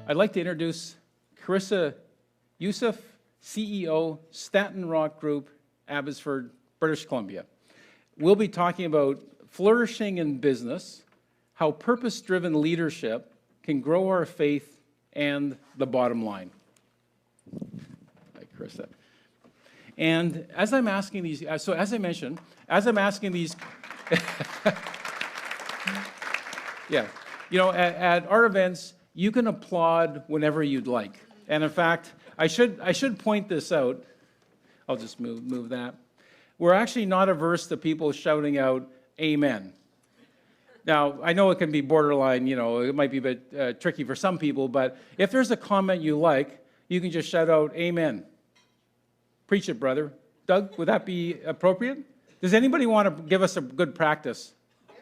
I'd like to introduce Carissa Youssef, CEO, Stattonrock Group, Abbotsford, British Columbia. We'll be talking about flourishing in business, how purpose-driven leadership can grow our faith and the bottom line. Hi, Carissa. And as I'm asking these, so as I mentioned, as I'm asking these, yeah, you know, at our events, you can applaud whenever you'd like. And in fact, I should point this out. I'll just move that. We're actually not averse to people shouting out, amen. Now, I know it can be borderline, you know, it might be a bit tricky for some people, but if there's a comment you like, you can just shout out, amen. Preach it, brother. Doug, would that be appropriate? Does anybody want to give us a good practice? Amen.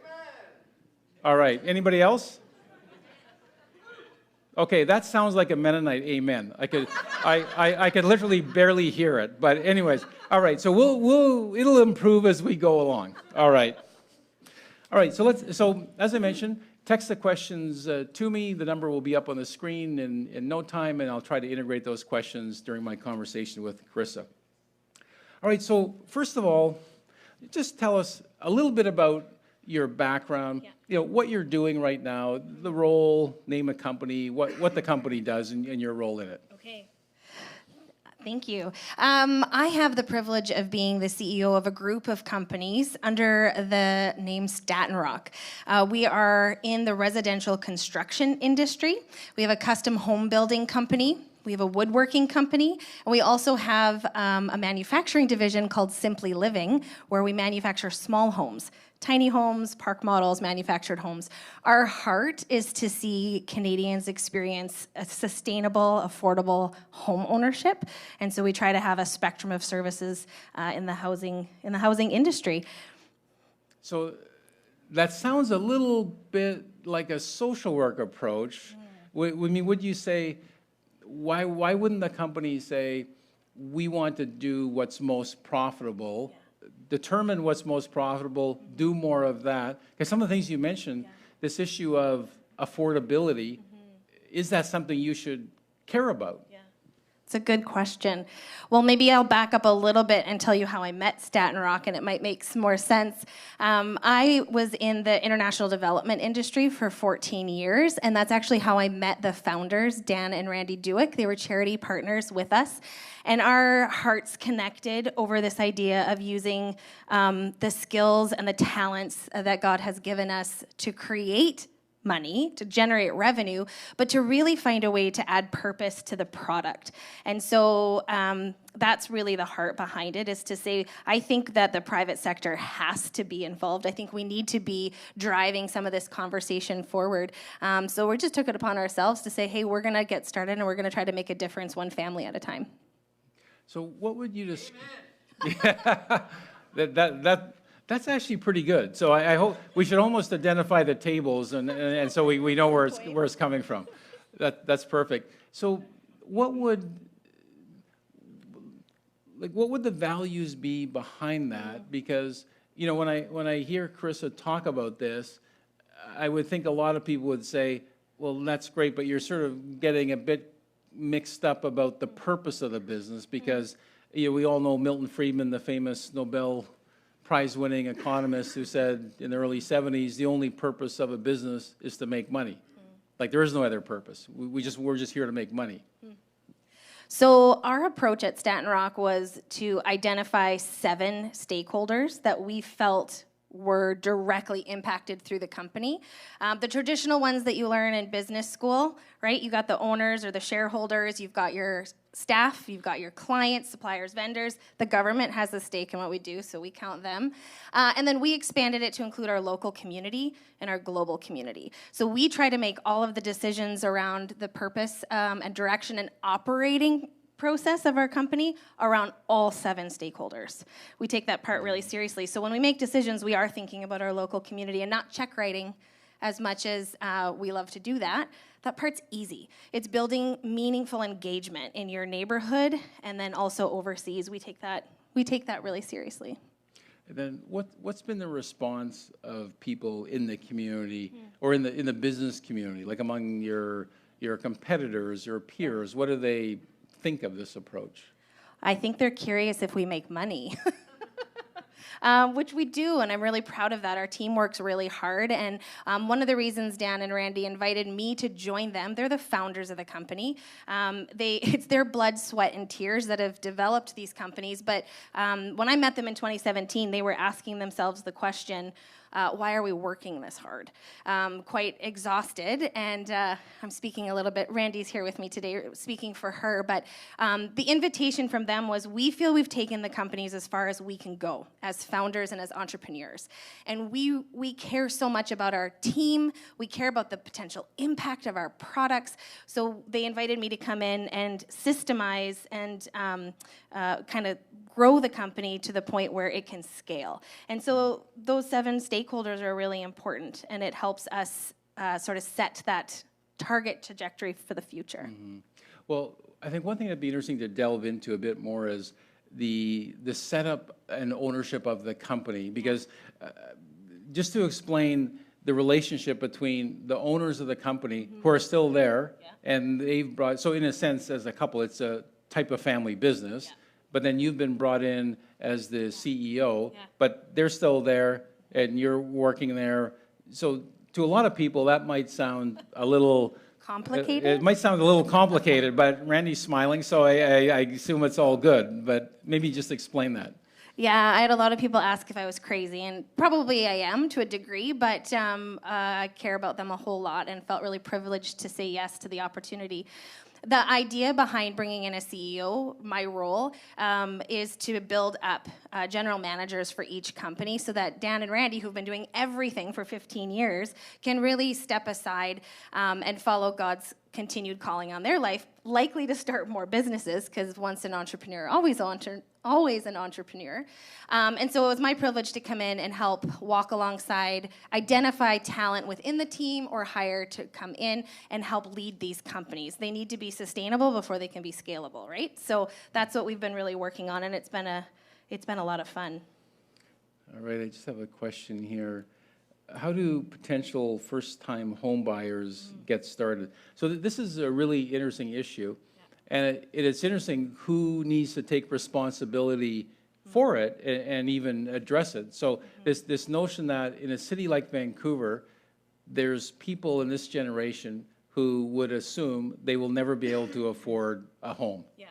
All right, anybody else? Okay, that sounds like a Mennonite amen. I could literally barely hear it, but anyways, all right. So it'll improve as we go along. All right. So as I mentioned, text the questions to me. The number will be up on the screen in no time, and I'll try to integrate those questions during my conversation with Carissa. All right. So first of all, just tell us a little bit about your background, you know, what you're doing right now, the role, name a company, what the company does, and your role in it. Okay. Thank you. I have the privilege of being the CEO of a group of companies under the name Stattonrock. We are in the residential construction industry. We have a custom home building company. We have a woodworking company, and we also have a manufacturing division called Simply Living, where we manufacture small homes, tiny homes, park models, manufactured homes. Our heart is to see Canadians experience a sustainable, affordable home ownership, and so we try to have a spectrum of services in the housing industry. So that sounds a little bit like a social work approach. Would you say, why wouldn't the company say, we want to do what's most profitable, determine what's most profitable, do more of that? Because some of the things you mentioned, this issue of affordability, is that something you should care about? It's a good question. Well, maybe I'll back up a little bit and tell you how I met Stattonrock, and it might make some more sense. I was in the international development industry for 14 years, and that's actually how I met the founders, Dan and Randy Dewick. They were charity partners with us, and our hearts connected over this idea of using the skills and the talents that God has given us to create money, to generate revenue, but to really find a way to add purpose to the product. And so that's really the heart behind it, is to say, I think that the private sector has to be involved. I think we need to be driving some of this conversation forward. So we just took it upon ourselves to say, hey, we're going to get started and we're going to try to make a difference one family at a time. So what would you just... That's actually pretty good. So I hope we should almost identify the tables, and so we know where it's coming from. That's perfect. So what would the values be behind that? Because, you know, when I hear Carissa talk about this, I would think a lot of people would say, well, that's great, but you're sort of getting a bit mixed up about the purpose of the business, because, you know, we all know Milton Friedman, the famous Nobel Prize-winning economist, who said in the early 70s, the only purpose of a business is to make money. Like, there is no other purpose. We're just here to make money. So our approach at Stattonrock was to identify 7 stakeholders that we felt were directly impacted through the company. The traditional ones that you learn in business school, right? You got the owners or the shareholders, you've got your staff, you've got your clients, suppliers, vendors. The government has a stake in what we do, so we count them. And then we expanded it to include our local community and our global community. So we try to make all of the decisions around the purpose and direction and operating process of our company around all 7 stakeholders. We take that part really seriously. So when we make decisions, we are thinking about our local community and not check writing as much as we love to do that. That part's easy. It's building meaningful engagement in your neighborhood and then also overseas. We take that really seriously. And then what's been the response of people in the community or in the business community, like among your your competitors or peers? What do they think of this approach? I think they're curious if we make money. Which we do, and I'm really proud of that. Our team works really hard, and one of the reasons Dan and Randy invited me to join them, they're the founders of the company. It's their blood, sweat, and tears that have developed these companies, but when I met them in 2017, they were asking themselves the question, why are we working this hard? Quite exhausted, and I'm speaking a little bit, Randy's here with me today, speaking for her, but the invitation from them was, we feel we've taken the companies as far as we can go, as founders and as entrepreneurs. And we care so much about our team, we care about the potential impact of our products, so they invited me to come in and systemize and kind of grow the company to the point where it can scale. And so those 7 stakeholders are really important, and it helps us sort of set that target trajectory for the future. Mm-hmm. Well, I think one thing that'd be interesting to delve into a bit more is the setup and ownership of the company, because just to explain the relationship between the owners of the company who are still there, and they've brought, so in a sense, as a couple, it's a type of family business. But then you've been brought in as the CEO, but they're still there, and you're working there. So to a lot of people, that might sound a little complicated. It might sound a little complicated, but Randy's smiling, so I assume it's all good. But maybe just explain that. Yeah, I had a lot of people ask if I was crazy, and probably I am to a degree, but I care about them a whole lot and felt really privileged to say yes to the opportunity. The idea behind bringing in a CEO, my role, is to build up general managers for each company so that Dan and Randy, who've been doing everything for 15 years, can really step aside and follow God's continued calling on their life, likely to start more businesses, because once an entrepreneur, always an entrepreneur. And so it was my privilege to come in and help walk alongside, identify talent within the team or hire to come in and help lead these companies. They need to be sustainable before they can be scalable, right? So that's what we've been really working on, and it's been a lot of fun. All right, I just have a question here. How do potential first-time home buyers get started? So this is a really interesting issue, and it's interesting who needs to take responsibility for it and even address it. So this notion that in a city like Vancouver, there's people in this generation who would assume they will never be able to afford a home. Yeah.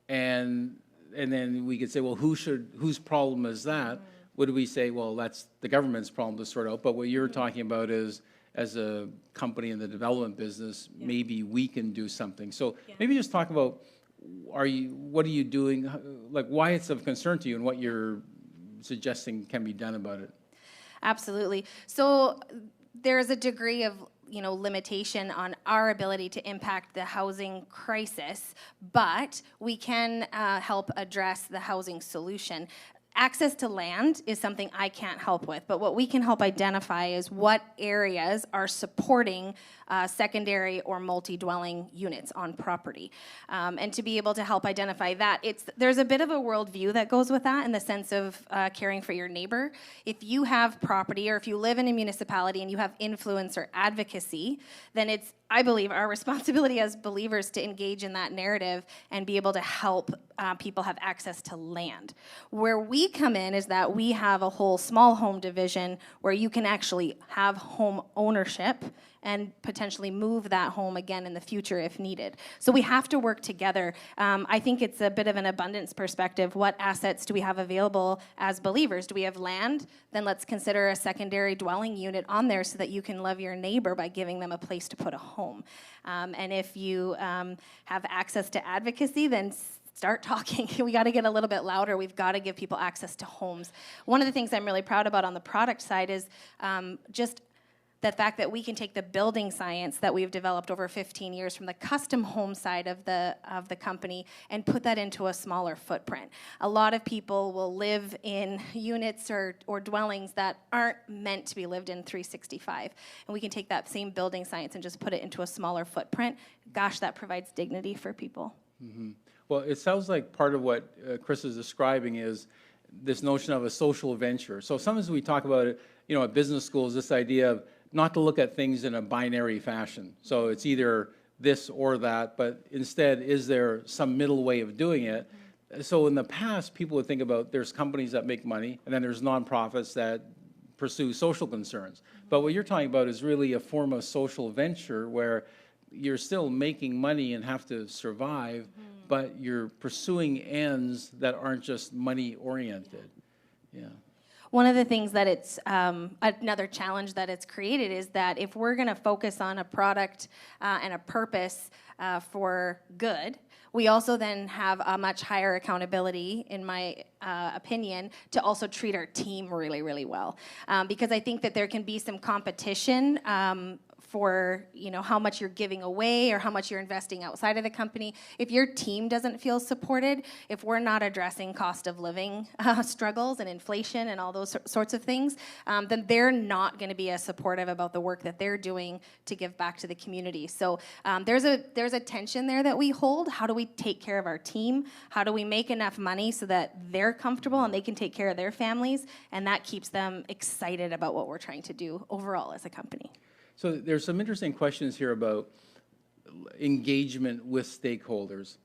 And then we could say, well, whose problem is that? Would we say, well, that's the government's problem to sort out? But what you're talking about is, as a company in the development business, maybe we can do something. So maybe just talk about, what are you doing, like why it's of concern to you and what you're suggesting can be done about it. Absolutely. So there's a degree of limitation on our ability to impact the housing crisis, but we can help address the housing solution. Access to land is something I can't help with, but what we can help identify is what areas are supporting secondary or multi-dwelling units on property. And to be able to help identify that, there's a bit of a worldview that goes with that in the sense of caring for your neighbor. If you have property or if you live in a municipality and you have influence or advocacy, then it's, I believe, our responsibility as believers to engage in that narrative and be able to help people have access to land. Where we come in is that we have a whole small home division where you can actually have home ownership and potentially move that home again in the future if needed. So we have to work together. I think it's a bit of an abundance perspective. What assets do we have available as believers? Do we have land? Then let's consider a secondary dwelling unit on there so that you can love your neighbor by giving them a place to put a home. And if you have access to advocacy, then start talking. We got to get a little bit louder. We've got to give people access to homes. One of the things I'm really proud about on the product side is just the fact that we can take the building science that we've developed over 15 years from the custom home side of the company and put that into a smaller footprint. A lot of people will live in units or dwellings that aren't meant to be lived in 365. And we can take that same building science and just put it into a smaller footprint. Gosh, that provides dignity for people. Mm-hmm. Well, it sounds like part of what Chris is describing is this notion of a social venture. So sometimes we talk about it, at business schools, this idea of not to look at things in a binary fashion. So it's either this or that, but instead, is there some middle way of doing it? So in the past, people would think about there's companies that make money, and then there's nonprofits that pursue social concerns. But what you're talking about is really a form of social venture where you're still making money and have to survive, but you're pursuing ends that aren't just money oriented. Yeah. One of the things that it's, another challenge that it's created is that if we're going to focus on a product and a purpose for good, we also then have a much higher accountability, in my opinion, to also treat our team really, really well. Because I think that there can be some competition for how much you're giving away or how much you're investing outside of the company. If your team doesn't feel supported, if we're not addressing cost of living struggles and inflation and all those sorts of things, then they're not going to be as supportive about the work that they're doing to give back to the community. So there's a tension there that we hold. How do we take care of our team? How do we make enough money so that they're comfortable and they can take care of their families? And that keeps them excited about what we're trying to do overall as a company. So there's some interesting questions here about engagement with stakeholders.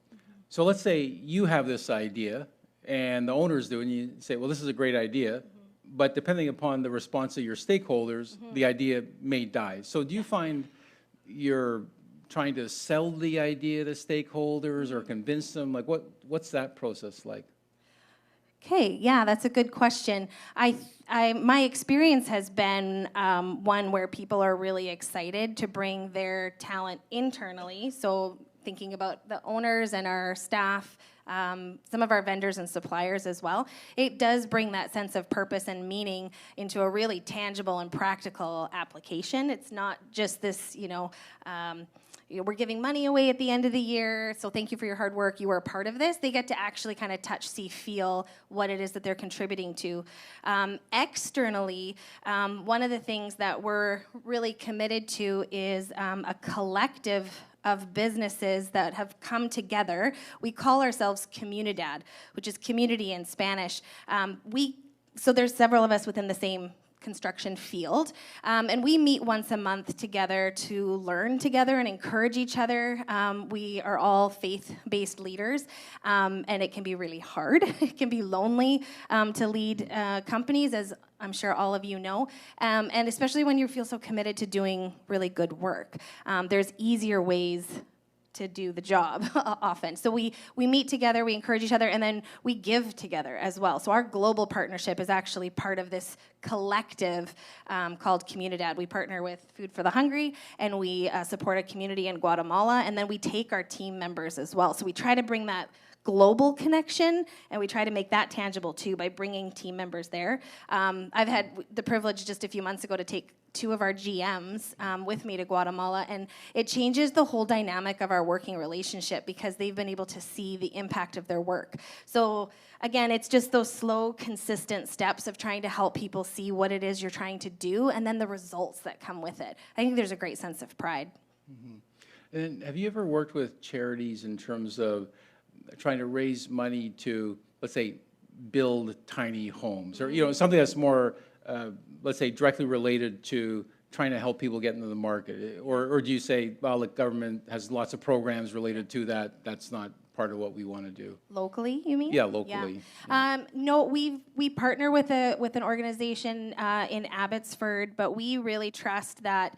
So let's say you have this idea and the owners do, and you say, well, this is a great idea, but depending upon the response of your stakeholders, the idea may die. So do you find you're trying to sell the idea to stakeholders or convince them? Like what's that process like? Okay, yeah, that's a good question. My experience has been one where people are really excited to bring their talent internally. So thinking about the owners and our staff, some of our vendors and suppliers as well. It does bring that sense of purpose and meaning into a really tangible and practical application. It's not just this, we're giving money away at the end of the year, so thank you for your hard work. You were a part of this. They get to actually kind of touch, see, feel what it is that they're contributing to. Externally, one of the things that we're really committed to is a collective of businesses that have come together. We call ourselves Comunidad, which is community in Spanish. So there's several of us within the same construction field, and we meet once a month together to learn together and encourage each other. We are all faith-based leaders, and it can be really hard. It can be lonely to lead companies, as I'm sure all of you know, and especially when you feel so committed to doing really good work. There's easier ways to do the job often. So we meet together, we encourage each other, and then we give together as well. So our global partnership is actually part of this collective called Comunidad. We partner with Food for the Hungry, and we support a community in Guatemala, and then we take our team members as well. So we try to bring that global connection, and we try to make that tangible too by bringing team members there. I've had the privilege just a few months ago to take 2 of our GMs with me to Guatemala, and it changes the whole dynamic of our working relationship because they've been able to see the impact of their work. So again, it's just those slow, consistent steps of trying to help people see what it is you're trying to do and then the results that come with it. I think there's a great sense of pride. Mm-hmm. And have you ever worked with charities in terms of trying to raise money to, let's say, build tiny homes or something that's more let's say directly related to trying to help people get into the market, or do you say, well, the government has lots of programs related to that, that's not part of what we want to do? Locally, you mean? Yeah, locally. Yeah. No, we partner with an organization in Abbotsford, but we really trust that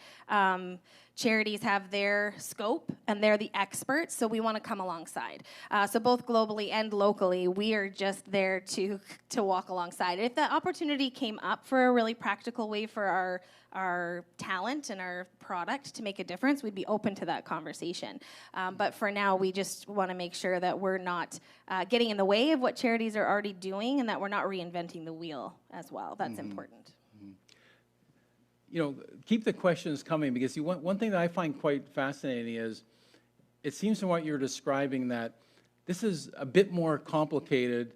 charities have their scope and they're the experts, so we want to come alongside. So both globally and locally, we are just there to walk alongside. If the opportunity came up for a really practical way for our talent and our product to make a difference, we'd be open to that conversation. But for now, we just want to make sure that we're not getting in the way of what charities are already doing and that we're not reinventing the wheel as well. That's important. Keep the questions coming, because one thing that I find quite fascinating is it seems from what you're describing that this is a bit more complicated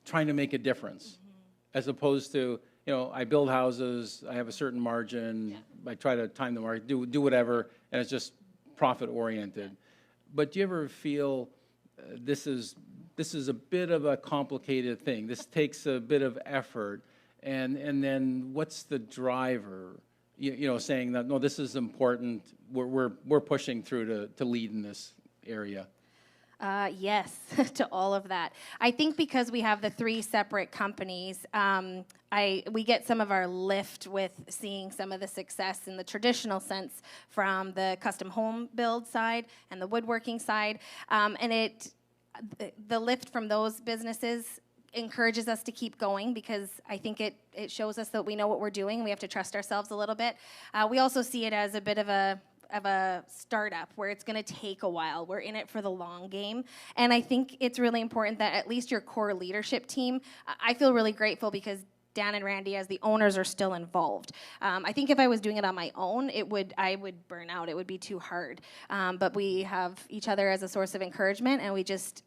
trying to make a difference, as opposed to, I build houses, I have a certain margin, I try to time the market, do whatever, and it's just profit oriented. But do you ever feel this is a bit of a complicated thing? This takes a bit of effort. And then what's the driver saying that, no, this is important, we're pushing through to lead in this area? Yes, to all of that. I think because we have the 3 separate companies, we get some of our lift with seeing some of the success in the traditional sense from the custom home build side and the woodworking side, and the lift from those businesses encourages us to keep going, because I think it shows us that we know what we're doing. We have to trust ourselves a little bit. We also see it as a bit of a startup where it's going to take a while. We're in it for the long game. And I think it's really important that at least your core leadership team, I feel really grateful because Dan and Randy as the owners are still involved. I think if I was doing it on my own, I would burn out. It would be too hard. But we have each other as a source of encouragement, and we just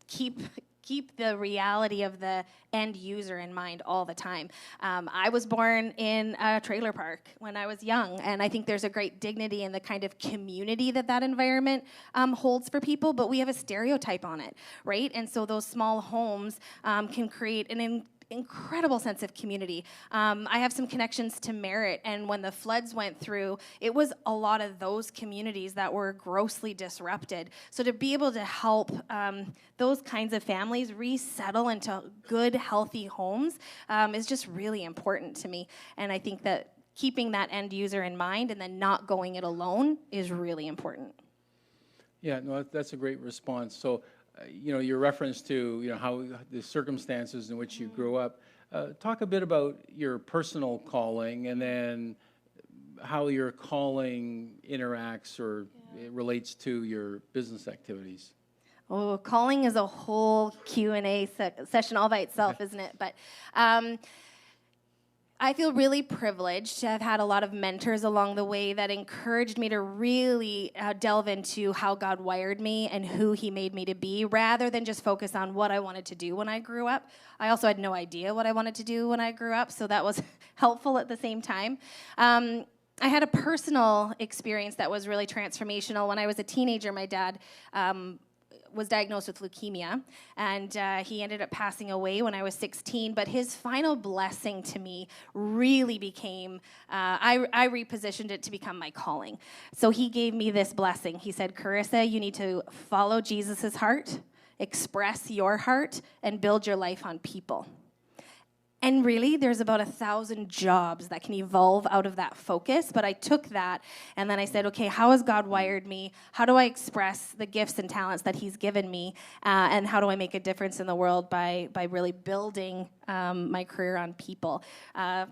keep the reality of the end user in mind all the time. I was born in a trailer park when I was young, and I think there's a great dignity in the kind of community that environment holds for people, but we have a stereotype on it, right? And so those small homes can create an incredible sense of community. I have some connections to Merritt, and when the floods went through, it was a lot of those communities that were grossly disrupted. So to be able to help those kinds of families resettle into good, healthy homes is just really important to me. And I think that keeping that end user in mind and then not going it alone is really important. Yeah, no, that's a great response. So, your reference to, how the circumstances in which you grew up, talk a bit about your personal calling and then how your calling interacts or it relates to your business activities. Oh, calling is a whole Q&A session all by itself, isn't it? But I feel really privileged to have had a lot of mentors along the way that encouraged me to really delve into how God wired me and who he made me to be, rather than just focus on what I wanted to do when I grew up. I also had no idea what I wanted to do when I grew up, so that was helpful at the same time. I had a personal experience that was really transformational. When I was a teenager, my dad was diagnosed with leukemia, and he ended up passing away when I was 16, but his final blessing to me really became, I repositioned it to become my calling. So he gave me this blessing. He said, Carissa, you need to follow Jesus's heart, express your heart, and build your life on people. And really, there's about 1,000 jobs that can evolve out of that focus. But I took that, and then I said, okay, how has God wired me? How do I express the gifts and talents that he's given me? And how do I make a difference in the world by really building my career on people?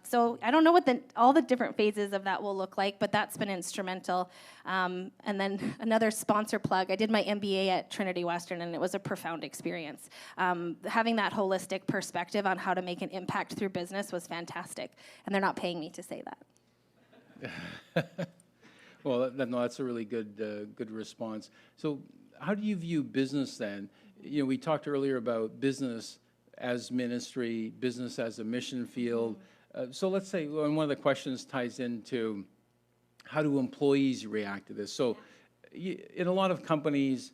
So I don't know what all the different phases of that will look like, but that's been instrumental. And then another sponsor plug, I did my MBA at Trinity Western, and it was a profound experience. Having that holistic perspective on how to make an impact through business was fantastic, and they're not paying me to say that. Well, that's a really good response. So how do you view business then? We talked earlier about business as ministry, business as a mission field. So let's say, and one of the questions ties into how do employees react to this? So in a lot of companies,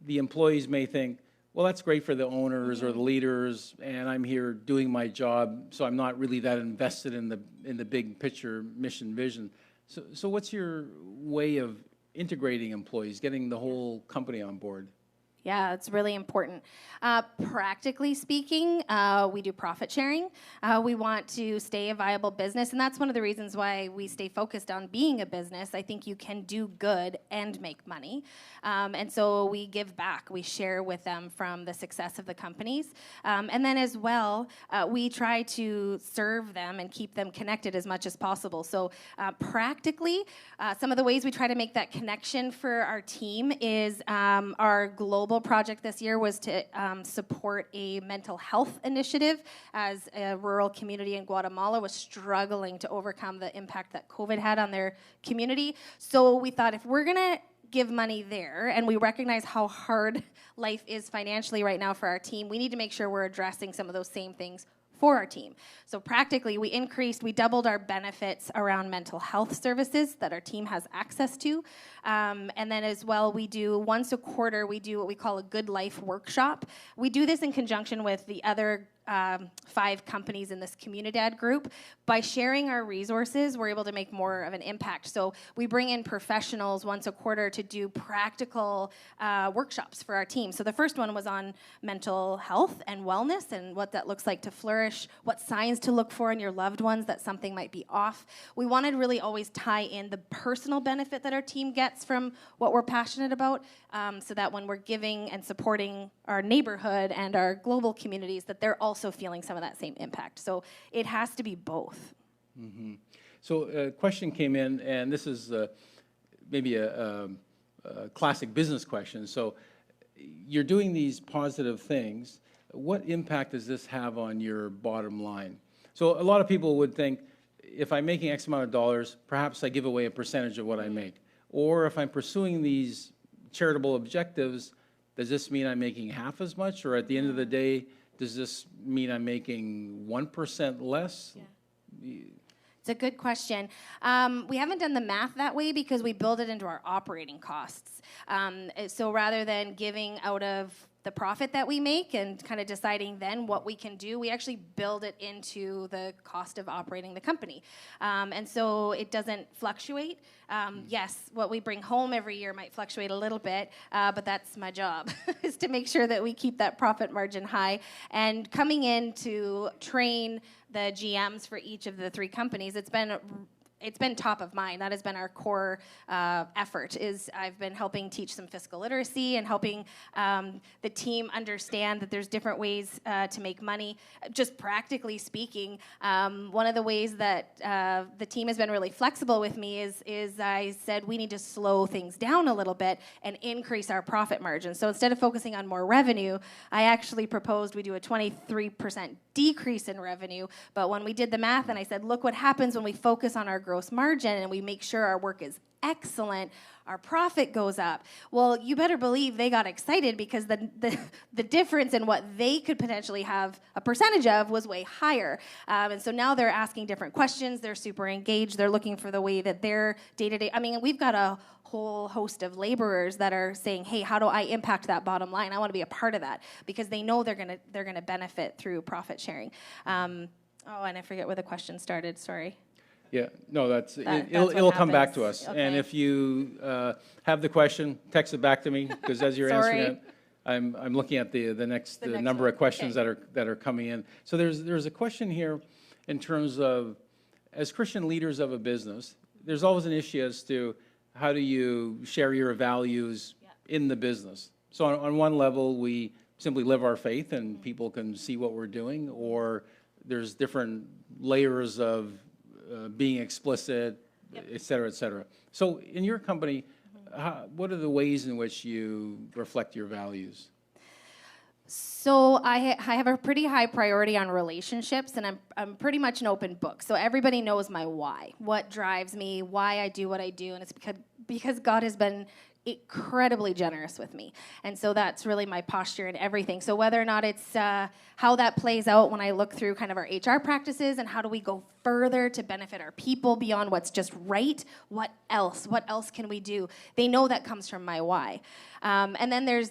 the employees may think, well, that's great for the owners or the leaders, and I'm here doing my job, so I'm not really that invested in the big picture mission vision. So what's your way of integrating employees, getting the whole company on board? Yeah, it's really important. Practically speaking, we do profit sharing. We want to stay a viable business, and that's one of the reasons why we stay focused on being a business. I think you can do good and make money. And so we give back. We share with them from the success of the companies. And then as well, we try to serve them and keep them connected as much as possible. So practically, some of the ways we try to make that connection for our team is our global project this year was to support a mental health initiative as a rural community in Guatemala was struggling to overcome the impact that COVID had on their community. So we thought if we're going to give money there, and we recognize how hard life is financially right now for our team, we need to make sure we're addressing some of those same things for our team. So practically, we doubled our benefits around mental health services that our team has access to. And then as well, we do once a quarter, we do what we call a Good Life workshop. We do this in conjunction with the other 5 companies in this Comunidad group. By sharing our resources, we're able to make more of an impact. So we bring in professionals once a quarter to do practical workshops for our team. So the first one was on mental health and wellness and what that looks like to flourish, what signs to look for in your loved ones that something might be off. We wanted to really always tie in the personal benefit that our team gets from what we're passionate about, so that when we're giving and supporting our neighborhood and our global communities, that they're also feeling some of that same impact. So it has to be both. Mm-hmm. So a question came in, and this is maybe a classic business question. So you're doing these positive things. What impact does this have on your bottom line? So a lot of people would think, if I'm making X amount of dollars, perhaps I give away a percentage of what I make. Or if I'm pursuing these charitable objectives, does this mean I'm making half as much? Or at the end of the day, does this mean I'm making 1% less? Yeah. It's a good question. We haven't done the math that way because we build it into our operating costs. So rather than giving out of the profit that we make and kind of deciding then what we can do, we actually build it into the cost of operating the company. And so it doesn't fluctuate. Yes, what we bring home every year might fluctuate a little bit, but that's my job, is to make sure that we keep that profit margin high. And coming in to train the GMs for each of the 3 companies, it's been top of mind. That has been our core effort. I've been helping teach some fiscal literacy and helping the team understand that there's different ways to make money. Just practically speaking, one of the ways that the team has been really flexible with me is I said we need to slow things down a little bit and increase our profit margin. So instead of focusing on more revenue, I actually proposed we do a 23% decrease in revenue. But when we did the math and I said, look what happens when we focus on our gross margin and we make sure our work is excellent, our profit goes up. Well, you better believe they got excited because the difference in what they could potentially have a percentage of was way higher. And so now they're asking different questions. They're super engaged. They're looking for the way that their day-to-day, I mean, we've got a whole host of laborers that are saying, hey, how do I impact that bottom line? I want to be a part of that because they know they're gonna benefit through profit sharing. And I forget where the question started, sorry. Yeah, no, it'll come back to us. Okay. And if you have the question, text it back to me, because as you're answering it, I'm looking at the next number of questions that are coming in. So there's a question here in terms of, as Christian leaders of a business, there's always an issue as to how do you share your values in the business. So on one level, we simply live our faith and people can see what we're doing, or there's different layers of being explicit, et cetera, et cetera. So in your company, what are the ways in which you reflect your values? So I have a pretty high priority on relationships, and I'm pretty much an open book. So everybody knows my why, what drives me, why I do what I do, and it's because God has been incredibly generous with me. And so that's really my posture in everything. So whether or not it's how that plays out when I look through kind of our HR practices and how do we go further to benefit our people beyond what's just right, what else can we do? They know that comes from my why. And then there's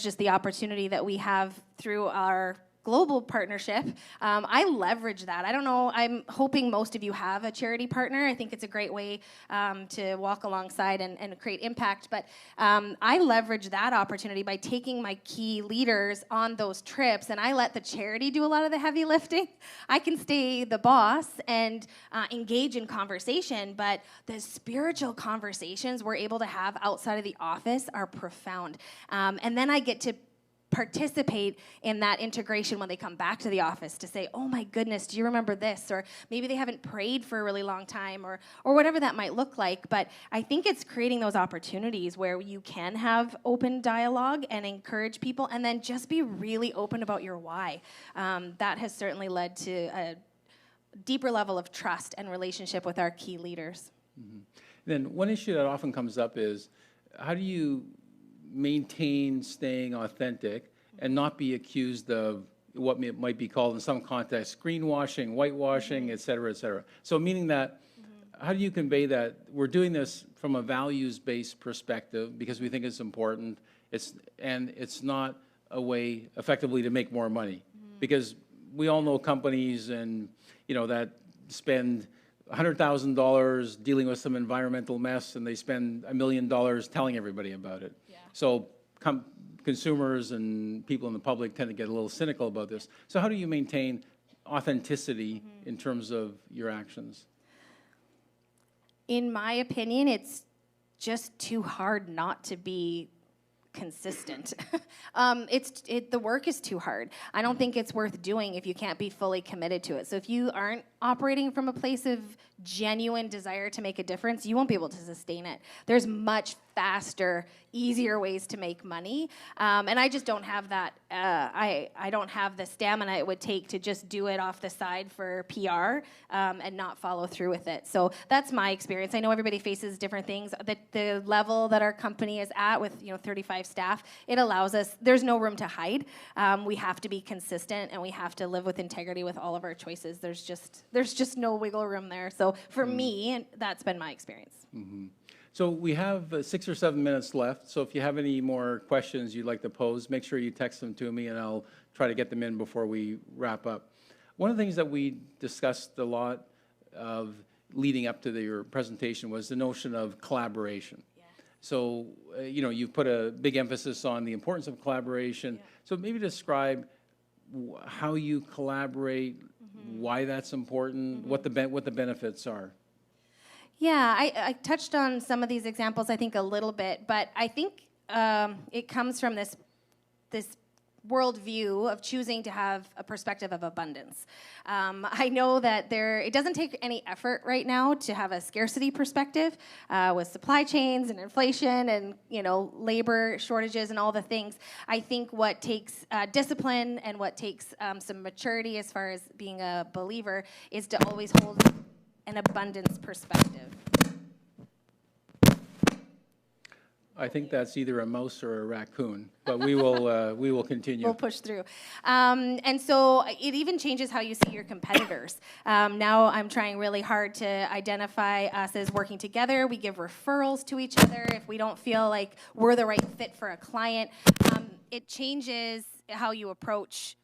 just the opportunity that we have through our global partnership. I leverage that. I don't know, I'm hoping most of you have a charity partner. I think it's a great way to walk alongside and create impact. But I leverage that opportunity by taking my key leaders on those trips, and I let the charity do a lot of the heavy lifting. I can stay the boss and engage in conversation, but the spiritual conversations we're able to have outside of the office are profound. And then I get to participate in that integration when they come back to the office to say, oh my goodness, do you remember this? Or maybe they haven't prayed for a really long time, or whatever that might look like. But I think it's creating those opportunities where you can have open dialogue and encourage people, and then just be really open about your why. That has certainly led to a deeper level of trust and relationship with our key leaders. Mm-hmm. Then one issue that often comes up is, how do you maintain staying authentic and not be accused of what might be called in some contexts greenwashing, whitewashing, et cetera, et cetera. So meaning that, how do you convey that we're doing this from a values-based perspective because we think it's important, it's not a way effectively to make more money? Because we all know companies and, that spend $100,000 dealing with some environmental mess, and they spend $1 million telling everybody about it. Yeah. So consumers and people in the public tend to get a little cynical about this. So how do you maintain authenticity in terms of your actions? In my opinion, it's just too hard not to be consistent. The work is too hard. I don't think it's worth doing if you can't be fully committed to it. So if you aren't operating from a place of genuine desire to make a difference, you won't be able to sustain it. There's much faster, easier ways to make money, and I just don't have that. I don't have the stamina it would take to just do it off the side for PR and not follow through with it. So that's my experience. I know everybody faces different things. The level that our company is at with 35 staff, it allows us. There's no room to hide. We have to be consistent, and we have to live with integrity with all of our choices. There's just no wiggle room there. So for me, that's been my experience. Mm-hmm. So we have 6 or 7 minutes left. So if you have any more questions you'd like to pose, make sure you text them to me, and I'll try to get them in before we wrap up. One of the things that we discussed a lot of leading up to your presentation was the notion of collaboration. Yeah. So, you've put a big emphasis on the importance of collaboration. Yeah. So maybe describe how you collaborate, why that's important, what the benefits are. Yeah, I touched on some of these examples, I think, a little bit, but I think it comes from this worldview of choosing to have a perspective of abundance. I know that it doesn't take any effort right now to have a scarcity perspective with supply chains and inflation and labor shortages and all the things. I think what takes discipline and what takes some maturity as far as being a believer is to always hold an abundance perspective. I think that's either a mouse or a raccoon, but we will continue. We'll push through. And so it even changes how you see your competitors. Now I'm trying really hard to identify us as working together. We give referrals to each other if we don't feel like we're the right fit for a client. It changes how you approach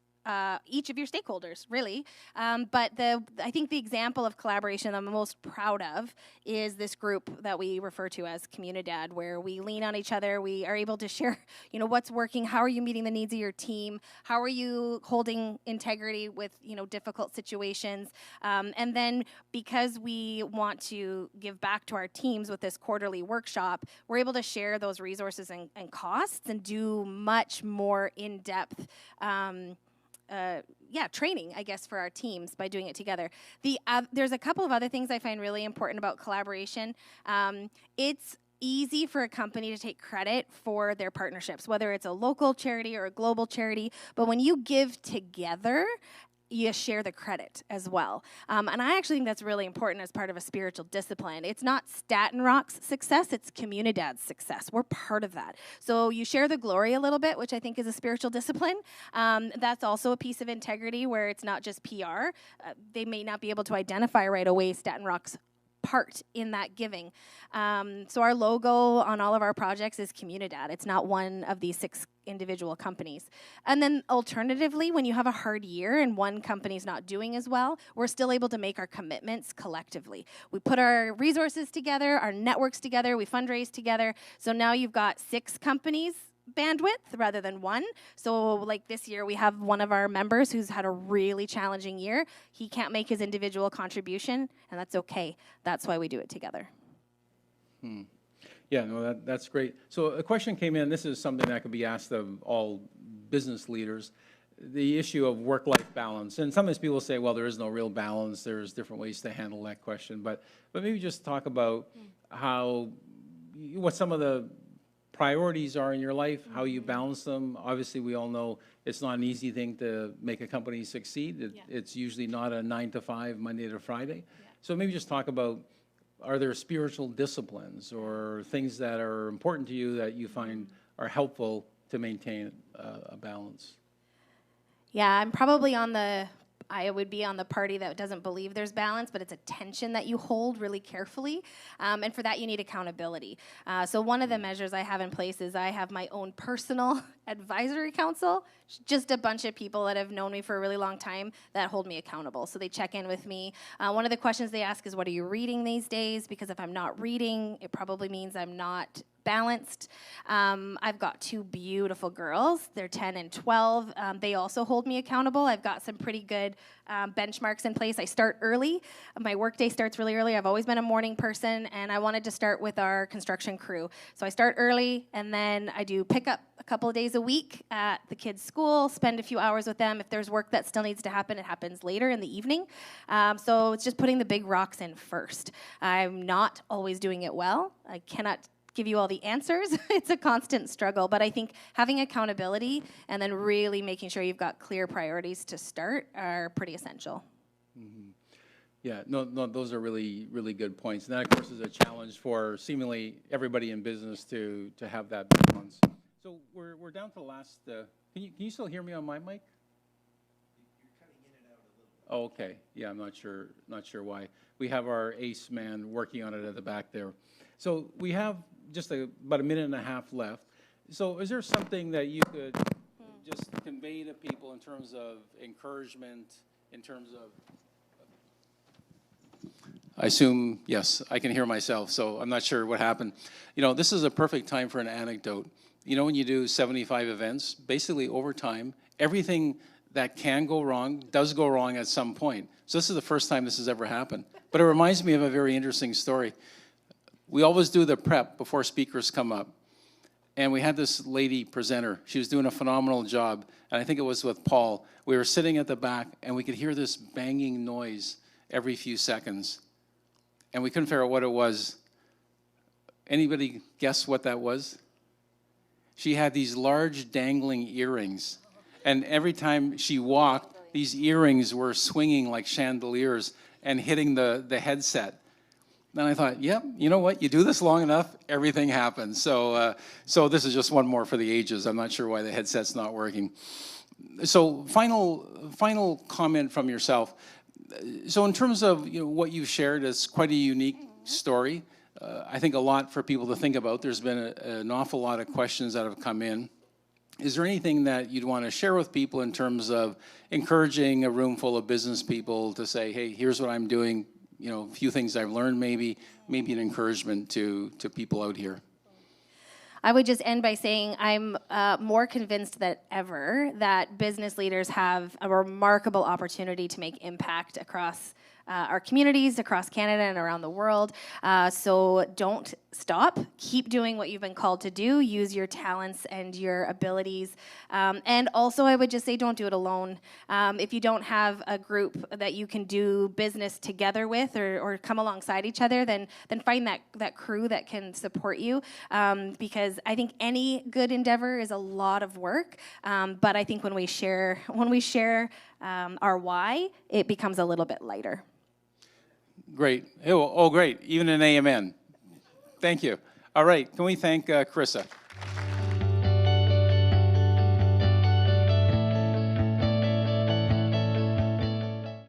each of your stakeholders, really. But I think the example of collaboration I'm most proud of is this group that we refer to as Comunidad, where we lean on each other. We are able to share, what's working. How are you meeting the needs of your team? How are you holding integrity with, difficult situations? And then because we want to give back to our teams with this quarterly workshop, we're able to share those resources and costs and do much more in-depth training, I guess, for our teams by doing it together. There's a couple of other things I find really important about collaboration. It's easy for a company to take credit for their partnerships, whether it's a local charity or a global charity, but when you give together, you share the credit as well. And I actually think that's really important as part of a spiritual discipline. It's not Stattonrock's success, it's Comunidad's success. We're part of that. So you share the glory a little bit, which I think is a spiritual discipline. That's also a piece of integrity where it's not just PR. They may not be able to identify right away Stattonrock's part in that giving. So our logo on all of our projects is Comunidad. It's not one of these 6 individual companies. And then alternatively, when you have a hard year and one company's not doing as well, we're still able to make our commitments collectively. We put our resources together, our networks together, we fundraise together. So now you've got 6 companies bandwidth rather than 1. So like this year, we have one of our members who's had a really challenging year. He can't make his individual contribution, and that's okay. That's why we do it together. Yeah, no, that's great. So a question came in. This is something that could be asked of all business leaders. The issue of work-life balance. And sometimes people say, well, there is no real balance. There's different ways to handle that question. But maybe just talk about what some of the priorities are in your life, how you balance them. Obviously, we all know it's not an easy thing to make a company succeed. It's usually not a 9 to 5, Monday to Friday. Yeah. So maybe just talk about, are there spiritual disciplines or things that are important to you that you find are helpful to maintain a balance? Yeah, I'm probably on the I would be on the party that doesn't believe there's balance, but it's a tension that you hold really carefully. And for that, you need accountability. So one of the measures I have in place is I have my own personal advisory council, just a bunch of people that have known me for a really long time that hold me accountable. So they check in with me. One of the questions they ask is, what are you reading these days? Because if I'm not reading, it probably means I'm not balanced. I've got 2 beautiful girls. They're 10 and 12. They also hold me accountable. I've got some pretty good benchmarks in place. I start early. My workday starts really early. I've always been a morning person, and I wanted to start with our construction crew. So I start early, and then I do pick up a couple of days a week at the kids' school, spend a few hours with them. If there's work that still needs to happen, it happens later in the evening. So it's just putting the big rocks in first. I'm not always doing it well. I cannot give you all the answers. It's a constant struggle, but I think having accountability and then really making sure you've got clear priorities to start are pretty essential. Mm-hmm. Yeah, no, those are really, really good points. And that, of course, is a challenge for seemingly everybody in business to have that balance. So we're down to the last, can you still hear me on my mic? You're cutting in and out a little bit. Oh, okay. Yeah, I'm not sure why. We have our ace man working on it at the back there. So we have just about a minute and a half left. So is there something that you could just convey to people in terms of encouragement, in terms of, I assume, yes, I can hear myself, so I'm not sure what happened. You know, this is a perfect time for an anecdote. You know, when you do 75 events, basically over time, everything that can go wrong does go wrong at some point. So this is the first time this has ever happened. But it reminds me of a very interesting story. We always do the prep before speakers come up. And we had this lady presenter. She was doing a phenomenal job. And I think it was with Paul. We were sitting at the back, and we could hear this banging noise every few seconds. And we couldn't figure out what it was. Anybody guess what that was? She had these large dangling earrings. And every time she walked, these earrings were swinging like chandeliers and hitting the headset. Then I thought, yep, you know what? You do this long enough, everything happens. So this is just one more for the ages. I'm not sure why the headset's not working. So final comment from yourself. So in terms of what you've shared, it's quite a unique story. I think a lot for people to think about. There's been an awful lot of questions that have come in. Is there anything that you'd want to share with people in terms of encouraging a room full of business people to say, hey, here's what I'm doing, a few things I've learned, maybe an encouragement to people out here? I would just end by saying I'm more convinced than ever that business leaders have a remarkable opportunity to make impact across our communities, across Canada and around the world. So don't stop. Keep doing what you've been called to do. Use your talents and your abilities. And also, I would just say don't do it alone. If you don't have a group that you can do business together with or come alongside each other, then find that crew that can support you. Because I think any good endeavor is a lot of work. But I think when we share our why, it becomes a little bit lighter. Great. Oh, great. Even an amen. Thank you. All right. Can we thank Carissa?